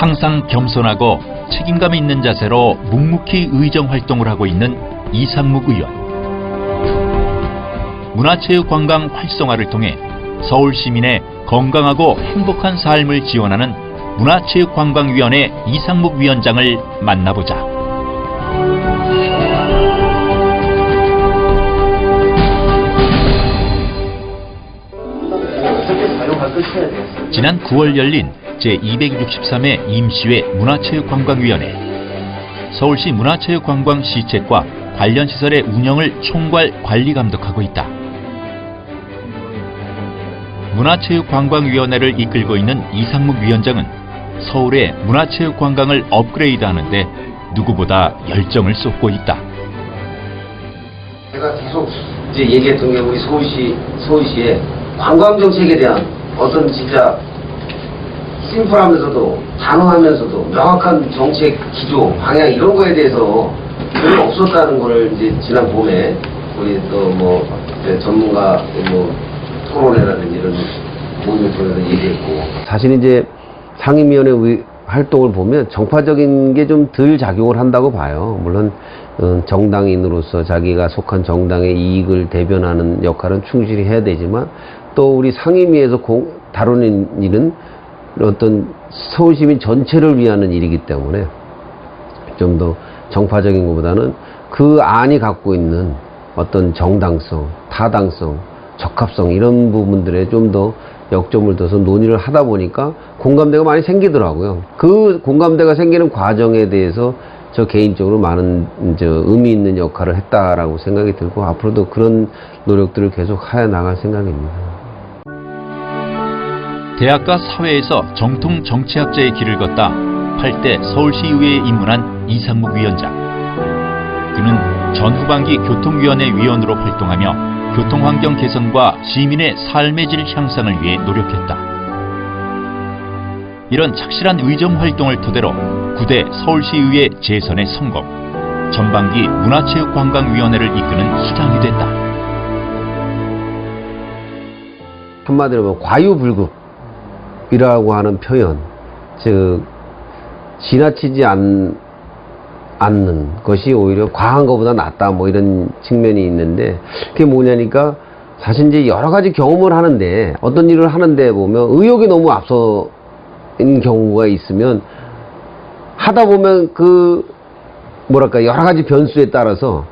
항상 겸손하고 책임감 있는 자세로 묵묵히 의정 활동을 하고 있는 이상묵 의원. 문화체육관광 활성화를 통해 서울 시민의 건강하고 행복한 삶을 지원하는 문화체육관광위원회 이상묵 위원장을 만나보자. 지난 9월 열린 제263회 임시회 문화체육관광위원회. 서울시 문화체육관광 시책과 관련 시설의 운영을 총괄 관리 감독하고 있다. 문화체육관광위원회를 이끌고 있는 이상묵 위원장은 서울의 문화체육관광을 업그레이드하는데 누구보다 열정을 쏟고 있다. 제가 계속 이제 얘기했던 게 우리 서울시의 관광 정책에 대한 어떤 진짜 심플하면서도 단호하면서도 명확한 정책 기조, 방향 이런 거에 대해서 별로 없었다는 걸 이제 지난 봄에 우리 또 뭐 전문가 뭐 토론회라든지 이런 모임을 통해서 얘기했고, 사실 이제 상임위원회 활동을 보면 정파적인 게 좀 덜 작용을 한다고 봐요. 물론 정당인으로서 자기가 속한 정당의 이익을 대변하는 역할은 충실히 해야 되지만, 또 우리 상임위에서 다루는 일은 어떤 서울시민 전체를 위한 일이기 때문에 좀 더 정파적인 것보다는 그 안이 갖고 있는 어떤 정당성, 타당성, 적합성 이런 부분들에 좀 더 역점을 둬서 논의를 하다 보니까 공감대가 많이 생기더라고요. 그 공감대가 생기는 과정에 대해서 저 개인적으로 많은 의미 있는 역할을 했다라고 생각이 들고, 앞으로도 그런 노력들을 계속 해 나갈 생각입니다. 대학가 사회에서 정통 정치학자의 길을 걷다 8대 서울시의회에 입문한 이상묵 위원장. 그는 전후반기 교통위원회 위원으로 활동하며 교통환경 개선과 시민의 삶의 질 향상을 위해 노력했다. 이런 착실한 의정 활동을 토대로 9대 서울시의회 재선에 성공, 전반기 문화체육관광위원회를 이끄는 수장이 됐다. 한마디로 보면 과유불급이라고 하는 표현, 즉 지나치지 않는 것이 오히려 과한 것보다 낫다, 뭐 이런 측면이 있는데, 그게 뭐냐니까 사실 이제 여러 가지 경험을 하는데, 어떤 일을 하는데 보면 의욕이 너무 앞서는 경우가 있으면 하다 보면 여러 가지 변수에 따라서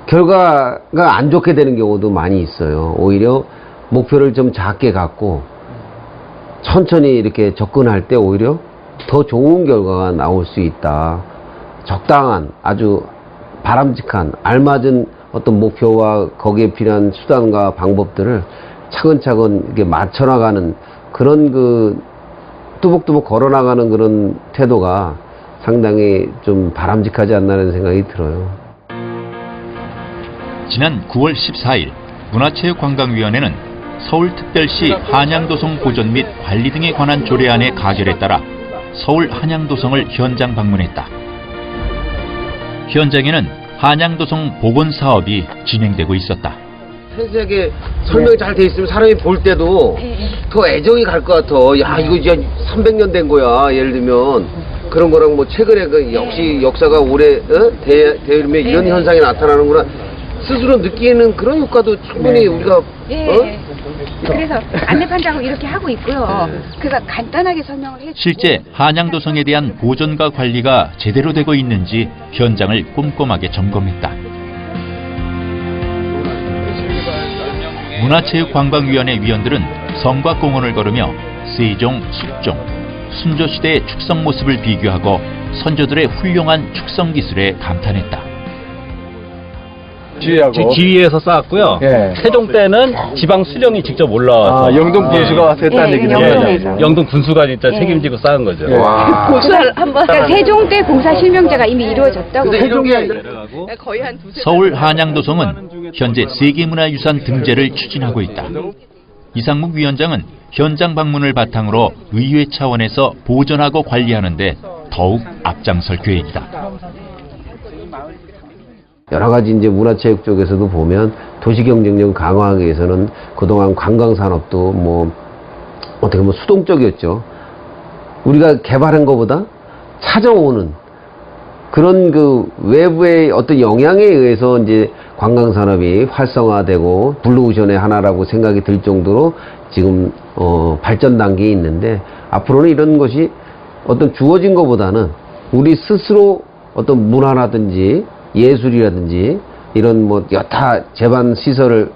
결과가 안 좋게 되는 경우도 많이 있어요. 오히려 목표를 좀 작게 갖고 천천히 이렇게 접근할 때 오히려 더 좋은 결과가 나올 수 있다. 적당한, 아주 바람직한, 알맞은 어떤 목표와 거기에 필요한 수단과 방법들을 차근차근 이렇게 맞춰나가는 그런 뚜벅뚜벅 걸어나가는 그런 태도가 상당히 좀 바람직하지 않나라는 생각이 들어요. 지난 9월 14일 문화체육관광위원회는 서울특별시 한양도성 보존 및 관리 등에 관한 조례안의 가결에 따라 서울 한양도성을 현장 방문했다. 현장에는 한양도성 복원 사업이 진행되고 있었다. 세세하게 설명이 잘 돼 있으면 사람이 볼 때도 더 애정이 갈 것 같아. 야, 이거 이제 300년 된 거야. 예를 들면 그런 거랑 뭐 최근에 역시 역사가 오래 되면 이런 현상이 나타나는구나 스스로 느끼는 그런 효과도 충분히 우리가 그래서 안내판 작업 이렇게 하고 있고요. 그래서 간단하게 설명을 해주고, 실제 한양도성에 대한 보존과 관리가 제대로 되고 있는지 현장을 꼼꼼하게 점검했다. 문화체육관광위원회 위원들은 성과 공원을 걸으며 세종, 숙종, 순조시대의 축성 모습을 비교하고 선조들의 훌륭한 축성 기술에 감탄했다. 지휘에서 쌓았고요. 예. 세종 때는 지방 수령이 직접 올라와서 영동 군수가 와서 했다는 얘기네요. 영동 군수가 진짜 책임지고 쌓은 거죠. 고수를 한번. 그러니까 세종 때 공사 실명제가 이미 이루어졌다고. 거의 한 두세. 서울 한양도성은 현재 세계문화유산 등재를 추진하고 있다. 이상묵 위원장은 현장 방문을 바탕으로 의회 차원에서 보존하고 관리하는 데 더욱 앞장설 계획이다. 여러 가지 이제 문화체육 쪽에서도 보면 도시경쟁력 강화하기 위해서는 그동안 관광산업도 뭐 어떻게 보면 수동적이었죠. 우리가 개발한 것보다 찾아오는 그런 그 외부의 어떤 영향에 의해서 이제 관광산업이 활성화되고 블루오션의 하나라고 생각이 들 정도로 지금 발전 단계에 있는데, 앞으로는 이런 것이 어떤 주어진 것보다는 우리 스스로 어떤 문화라든지 예술이라든지 이런 뭐 여타 제반 시설을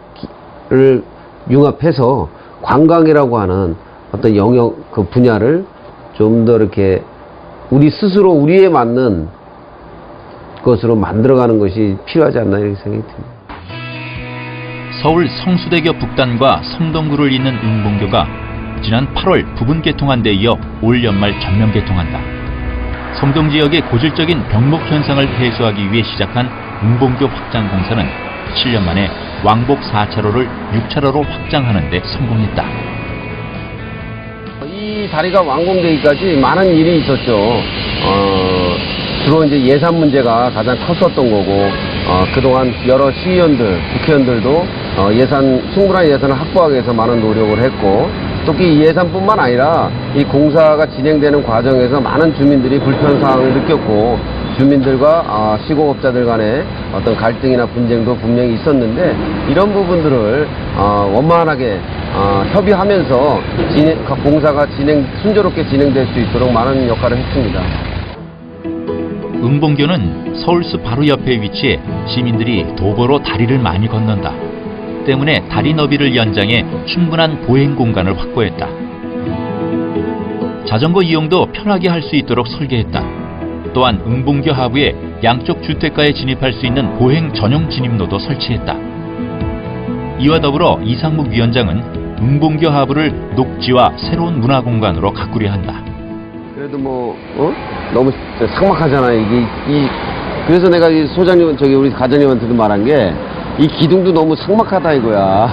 융합해서 관광이라고 하는 어떤 영역 그 분야를 좀 더 이렇게 우리 스스로 우리에 맞는 것으로 만들어가는 것이 필요하지 않나 이렇게 생각이 듭니다. 서울 성수대교 북단과 성동구를 잇는 응봉교가 지난 8월 부분 개통한 데 이어 올 연말 전면 개통한다. 성동 지역의 고질적인 병목 현상을 해소하기 위해 시작한 응봉교 확장 공사는 7년 만에 왕복 4차로를 6차로로 확장하는 데 성공했다. 이 다리가 완공되기까지 많은 일이 있었죠. 주로 이제 예산 문제가 가장 컸었던 거고, 그동안 여러 시의원들, 국회의원들도 충분한 예산을 확보하기 위해서 많은 노력을 했고, 특히 이 예산뿐만 아니라 이 공사가 진행되는 과정에서 많은 주민들이 불편사항을 느꼈고, 주민들과 시공업자들 간의 어떤 갈등이나 분쟁도 분명히 있었는데, 이런 부분들을 원만하게 협의하면서 공사가 순조롭게 진행될 수 있도록 많은 역할을 했습니다. 응봉교는 서울숲 바로 옆에 위치해 시민들이 도보로 다리를 많이 건넌다. 때문에 다리 너비를 연장해 충분한 보행 공간을 확보했다. 자전거 이용도 편하게 할 수 있도록 설계했다. 또한 응봉교 하부에 양쪽 주택가에 진입할 수 있는 보행 전용 진입로도 설치했다. 이와 더불어 이상묵 위원장은 응봉교 하부를 녹지와 새로운 문화 공간으로 가꾸려 한다. 그래도 뭐 너무 삭막하잖아 이게. 그래서 내가 이 소장님 우리 과장님한테도 말한 게, 이 기둥도 너무 삭막하다 이거야.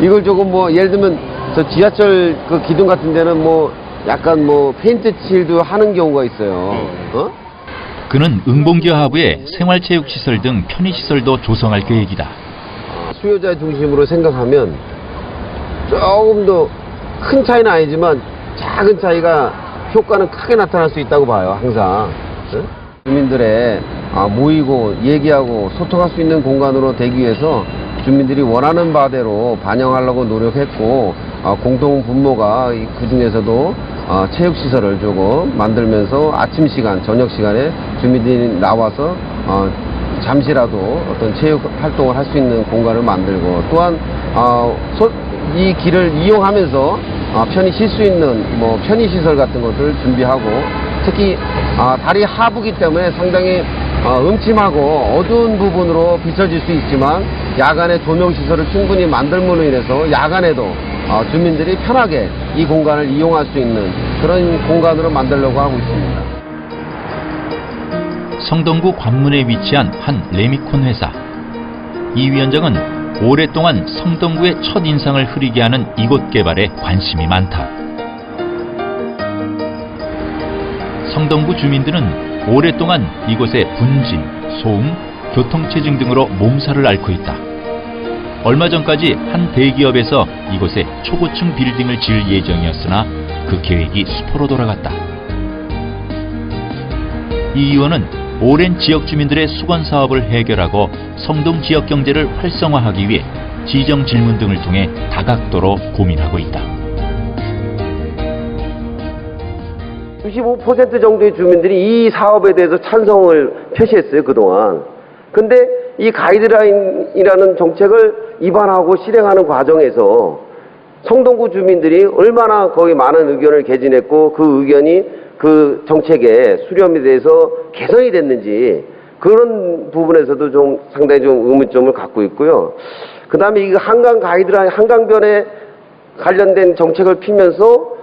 이걸 조금 뭐 예를 들면 저 지하철 그 기둥 같은 데는 뭐 약간 뭐 페인트 칠도 하는 경우가 있어요. 그는 응봉교 하부에 생활체육시설 등 편의시설도 조성할 계획이다. 수요자 중심으로 생각하면 조금 더 큰 차이는 아니지만 작은 차이가 효과는 크게 나타날 수 있다고 봐요, 항상. 주민들의 모이고 얘기하고 소통할 수 있는 공간으로 되기 위해서 주민들이 원하는 바대로 반영하려고 노력했고, 공동 분모가 그 중에서도 체육시설을 조금 만들면서 아침 시간, 저녁 시간에 주민들이 나와서 잠시라도 어떤 체육 활동을 할 수 있는 공간을 만들고, 또한 이 길을 이용하면서 편히 쉴 수 있는 뭐 편의시설 같은 것을 준비하고, 특히 다리 하부기 때문에 상당히 음침하고 어두운 부분으로 비춰질 수 있지만, 야간에 조명시설을 충분히 만들므로 인해서 야간에도 주민들이 편하게 이 공간을 이용할 수 있는 그런 공간으로 만들려고 하고 있습니다. 성동구 관문에 위치한 한 레미콘 회사. 이 위원장은 오랫동안 성동구의 첫 인상을 흐리게 하는 이곳 개발에 관심이 많다. 성동구 주민들은 오랫동안 이곳의 분진, 소음, 교통체증 등으로 몸살을 앓고 있다. 얼마 전까지 한 대기업에서 이곳에 초고층 빌딩을 지을 예정이었으나 그 계획이 수포로 돌아갔다. 이 의원은 오랜 지역 주민들의 수건 사업을 해결하고 성동 지역 경제를 활성화하기 위해 지정 질문 등을 통해 다각도로 고민하고 있다. 95% 정도의 주민들이 이 사업에 대해서 찬성을 표시했어요, 그동안. 근데 이 가이드라인이라는 정책을 입안하고 실행하는 과정에서 성동구 주민들이 얼마나 거기 많은 의견을 개진했고, 그 의견이 그 정책의 수렴에 대해서 개선이 됐는지, 그런 부분에서도 좀 상당히 좀 의문점을 갖고 있고요. 그 다음에 이 한강 가이드라인, 한강변에 관련된 정책을 피면서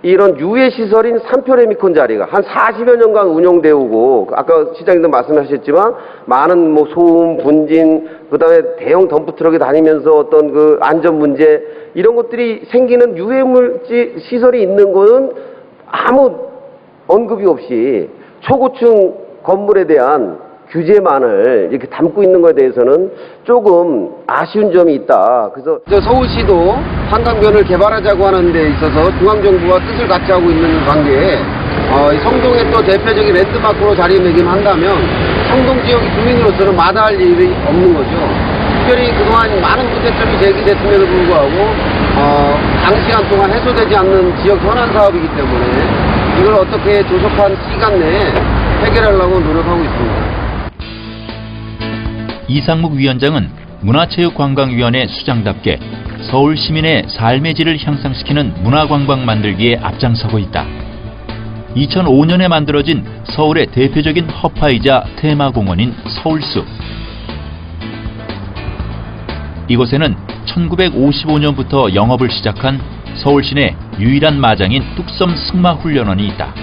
이런 유해시설인 삼표레미콘 자리가 한 40여 년간 운영되어 오고, 아까 시장님도 말씀하셨지만 많은 뭐 소음, 분진, 그 다음에 대형 덤프트럭이 다니면서 어떤 그 안전 문제, 이런 것들이 생기는 유해물질 시설이 있는 거는 아무 언급이 없이 초고층 건물에 대한 규제만을 이렇게 담고 있는 것에 대해서는 조금 아쉬운 점이 있다. 그래서 서울시도 한강변을 개발하자고 하는 데 있어서 중앙정부와 뜻을 같이 하고 있는 관계에 성동의 또 대표적인 랜드마크로 자리매김한다면 성동 지역 주민으로서는 마다할 일이 없는 거죠. 특별히 그동안 많은 문제점이 제기됐음에도 불구하고 장시간 동안 해소되지 않는 지역 현안 사업이기 때문에 이걸 어떻게 조속한 시간 내에 해결하려고 노력하고 있습니다. 이상묵 위원장은 문화체육관광위원회 수장답게 서울 시민의 삶의 질을 향상시키는 문화관광 만들기에 앞장서고 있다. 2005년에 만들어진 서울의 대표적인 허파이자 테마공원인 서울숲. 이곳에는 1955년부터 영업을 시작한 서울 시내 유일한 마장인 뚝섬 승마훈련원이 있다.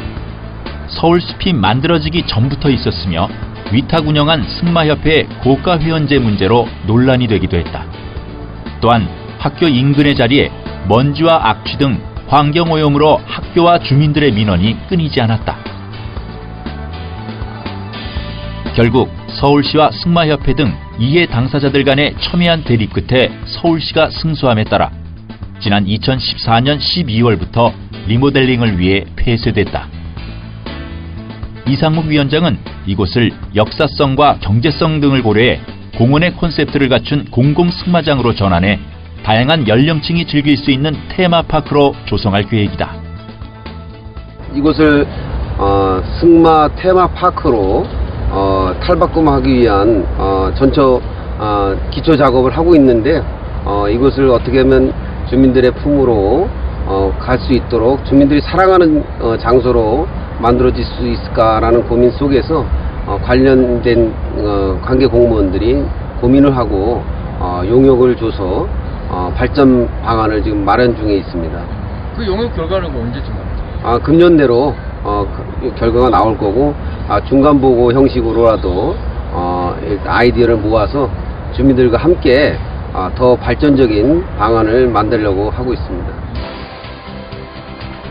서울숲이 만들어지기 전부터 있었으며 위탁 운영한 승마협회의 고가 회원제 문제로 논란이 되기도 했다. 또한 학교 인근의 자리에 먼지와 악취 등 환경오염으로 학교와 주민들의 민원이 끊이지 않았다. 결국 서울시와 승마협회 등 이해 당사자들 간의 첨예한 대립 끝에 서울시가 승소함에 따라 지난 2014년 12월부터 리모델링을 위해 폐쇄됐다. 이상묵 위원장은 이곳을 역사성과 경제성 등을 고려해 공원의 콘셉트를 갖춘 공공 승마장으로 전환해 다양한 연령층이 즐길 수 있는 테마파크로 조성할 계획이다. 이곳을 승마 테마파크로 탈바꿈하기 위한 전처 기초 작업을 하고 있는데 이곳을 어떻게 하면 주민들의 품으로 갈 수 있도록 주민들이 사랑하는 장소로 만들어질 수 있을까라는 고민 속에서 관련된 관계 공무원들이 고민을 하고 용역을 줘서 발전 방안을 지금 마련 중에 있습니다. 그 용역 결과는 언제쯤 나올까요? 금년 내로 결과가 나올 거고 중간 보고 형식으로라도 아이디어를 모아서 주민들과 함께 더 발전적인 방안을 만들려고 하고 있습니다.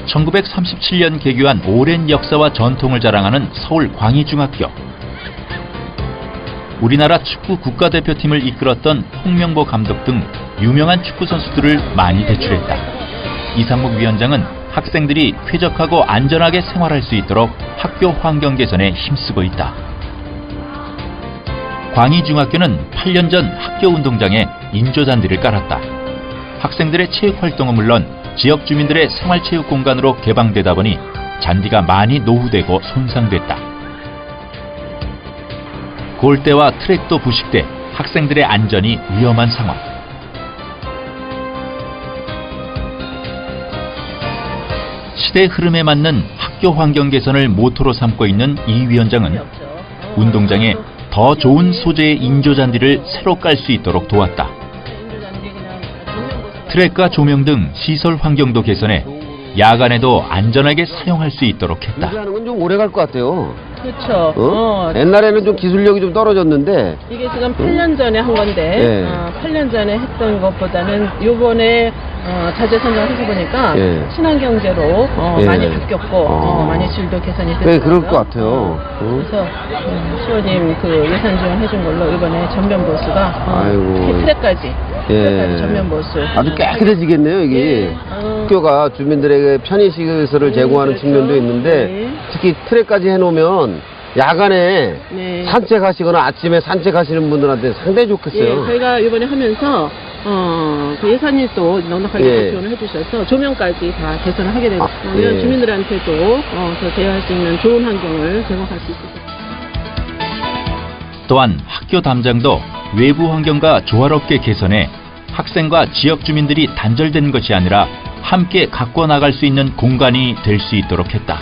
1937년 개교한 오랜 역사와 전통을 자랑하는 서울 광희중학교. 우리나라 축구 국가대표팀을 이끌었던 홍명보 감독 등 유명한 축구 선수들을 많이 배출했다. 이상묵 위원장은 학생들이 쾌적하고 안전하게 생활할 수 있도록 학교 환경 개선에 힘쓰고 있다. 광희중학교는 8년 전 학교 운동장에 인조잔디를 깔았다. 학생들의 체육 활동은 물론 지역 주민들의 생활체육 공간으로 개방되다 보니 잔디가 많이 노후되고 손상됐다. 골대와 트랙도 부식돼 학생들의 안전이 위험한 상황. 시대 흐름에 맞는 학교 환경 개선을 모토로 삼고 있는 이 위원장은 운동장에 더 좋은 소재의 인조잔디를 새로 깔 수 있도록 도왔다. 트랙과 조명 등 시설 환경도 개선해 야간에도 안전하게 사용할 수 있도록 했다. 하는 건 좀 오래 갈 것 같아요. 그렇죠. 옛날에는 좀 기술력이 좀 떨어졌는데 이게 지금 8년 전에 한 건데 예. 8년 전에 했던 것보다는 요번에 자재 선정을 해보니까 예. 친환경제로 예. 많이 바뀌었고 많이 질도 개선이 됐어요. 네, 그럴 것 같아요. 그래서 시호님 그 예산 지원 해준 걸로 이번에 전면 보수가 아이고. 트랙까지 전면 보수 아주 깨끗해지겠네요, 이게. 예. 학교가 주민들에게 편의시설을 제공하는 그렇죠. 측면도 있는데 네. 특히 트랙까지 해놓으면 야간에 네. 산책하시거나 아침에 산책하시는 분들한테 상당히 좋겠어요. 예, 저희가 이번에 하면서 그 예산이 또 넉넉하게 예. 지원을 해주셔서 조명까지 다 개선을 하게 되면 예. 주민들한테도 더 대여할 수 있는 좋은 환경을 제공할 수 있습니다. 또한 학교 담장도 외부 환경과 조화롭게 개선해 학생과 지역 주민들이 단절된 것이 아니라 함께 가꿔 나갈 수 있는 공간이 될 수 있도록 했다.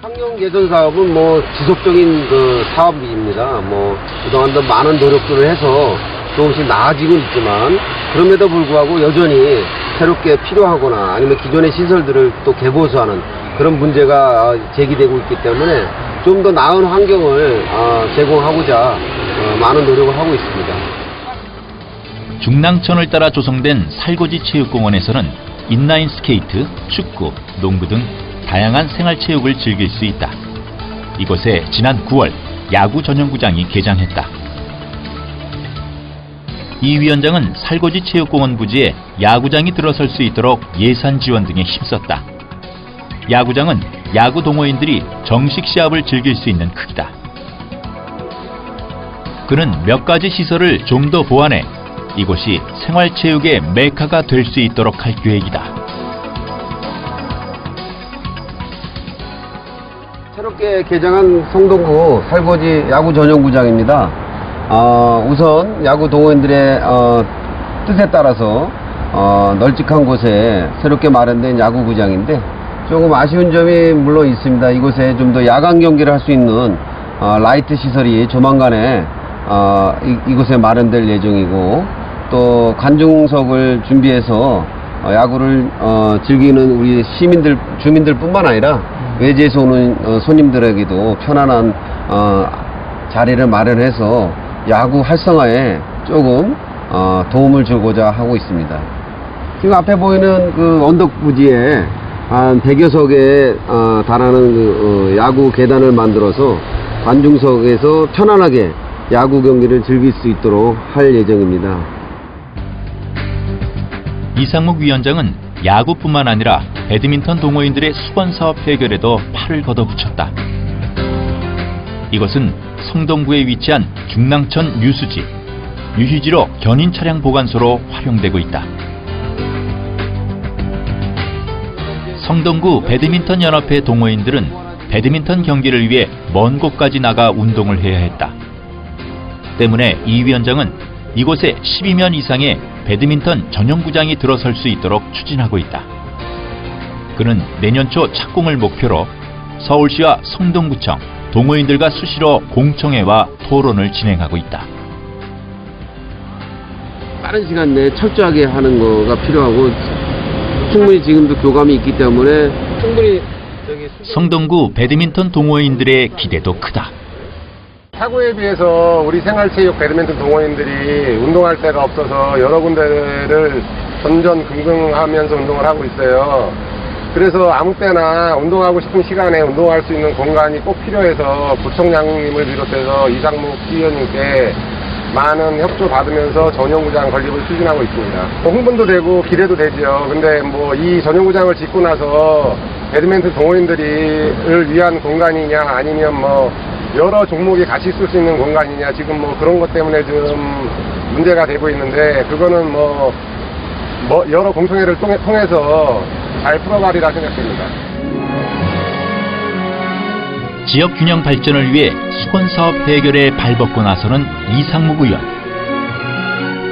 환경 개선 사업은 뭐 지속적인 그 사업입니다. 뭐 그동안도 많은 노력들을 해서 조금씩 나아지고 있지만 그럼에도 불구하고 여전히 새롭게 필요하거나 아니면 기존의 시설들을 또 개보수하는 그런 문제가 제기되고 있기 때문에 좀 더 나은 환경을 제공하고자 많은 노력을 하고 있습니다. 중랑천을 따라 조성된 살고지 체육공원에서는 인라인 스케이트, 축구, 농구 등 다양한 생활체육을 즐길 수 있다. 이곳에 지난 9월 야구 전용구장이 개장했다. 이 위원장은 살고지 체육공원 부지에 야구장이 들어설 수 있도록 예산 지원 등에 힘썼다. 야구장은 야구 동호인들이 정식 시합을 즐길 수 있는 크기다. 그는 몇 가지 시설을 좀 더 보완해 이곳이 생활체육의 메카가 될 수 있도록 할 계획이다. 새롭게 개장한 성동구 살고지 야구 전용구장입니다. 우선 야구 동호인들의 뜻에 따라서 널찍한 곳에 새롭게 마련된 야구구장인데 조금 아쉬운 점이 물론 있습니다. 이곳에 좀 더 야간 경기를 할 수 있는 라이트 시설이 조만간에 이곳에 마련될 예정이고, 또 관중석을 준비해서 야구를 즐기는 우리 주민들뿐만 아니라 외지에서 오는 손님들에게도 편안한 자리를 마련해서 야구 활성화에 조금 도움을 주고자 하고 있습니다. 지금 앞에 보이는 그 언덕 부지에 한 100여 석에 달하는 그 야구 계단을 만들어서 관중석에서 편안하게 야구 경기를 즐길 수 있도록 할 예정입니다. 이상묵 위원장은 야구뿐만 아니라 배드민턴 동호인들의 수건 사업 해결에도 팔을 걷어붙였다. 이것은 성동구에 위치한 중랑천 유수지, 유휴지로 견인 차량 보관소로 활용되고 있다. 성동구 배드민턴 연합회 동호인들은 배드민턴 경기를 위해 먼 곳까지 나가 운동을 해야 했다. 때문에 이 위원장은 이곳에 12면 이상의 배드민턴 전용구장이 들어설 수 있도록 추진하고 있다. 그는 내년 초 착공을 목표로 서울시와 성동구청, 동호인들과 수시로 공청회와 토론을 진행하고 있다. 빠른 시간 내에 철저하게 하는 거가 필요하고, 충분히 지금도 교감이 있기 때문에 충분히 성동구 배드민턴 동호인들의 기대도 크다. 사고에 비해서 우리 생활체육 배드민턴 동호인들이 운동할 데가 없어서 여러 군데를 전전긍긍하면서 운동을 하고 있어요. 그래서 아무 때나 운동하고 싶은 시간에 운동할 수 있는 공간이 꼭 필요해서 구청장님을 비롯해서 이상묵 시의원님께 많은 협조 받으면서 전용구장 건립을 추진하고 있습니다. 홍보도 되고 기대도 되죠. 근데 뭐 이 전용구장을 짓고 나서 배드민턴 동호인들을 위한 공간이냐, 아니면 뭐 여러 종목이 같이 쓸 수 있는 공간이냐, 지금 뭐 그런 것 때문에 좀 문제가 되고 있는데, 그거는 뭐 여러 공청회를 통해서 잘 풀어가리라 생각됩니다. 지역 균형 발전을 위해 수건 사업 해결에 발벗고 나서는 이상묵 의원.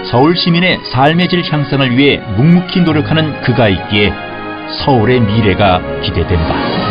서울 시민의 삶의 질 향상을 위해 묵묵히 노력하는 그가 있기에 서울의 미래가 기대된다.